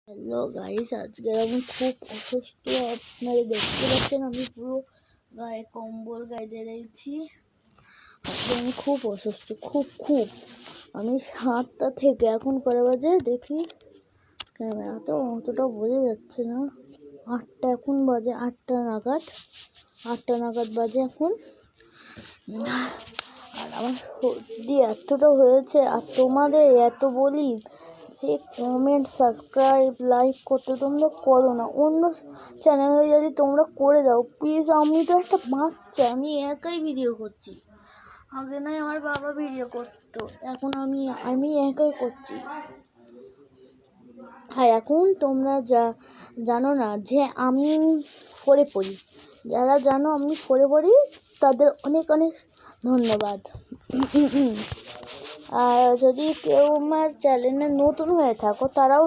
Hello guys, আজকে আমি খুব অসুস্থ। আপনারা দেখতে পাচ্ছেন আমি পুরো গায়ে কম্বল গায়ে দিয়েছি। আজকে আমি খুব অসুস্থ, খুব আমি 7টা থেকে এখন কটা বাজে দেখি, ক্যামেরা তো অতটা বোঝা যাচ্ছে না। 8টা এখন বাজে, 8টা নাগাদ বাজে এখন। আর আমার সর্দি এতটা হয়েছে, আর তোমাদের এত বলি যে কমেন্ট, সাবস্ক্রাইব, লাইক করতে তোমরা করো না। অন্য চ্যানেলে যদি তোমরা করে দাও প্লিজ। আমি তো একটা বাচ্চা, আমি একাই ভিডিও করছি। আগে নয় আমার বাবা ভিডিও করতো, এখন আমি একাই করছি। আর এখন তোমরা জানো না যে আমি পড়ে পড়ি, যারা জানো আমি পড়ে পড়ি তাদের অনেক অনেক ধন্যবাদ। আর যদি কেউ আমার চ্যানেলে নতুন হয়ে থাকো তারাও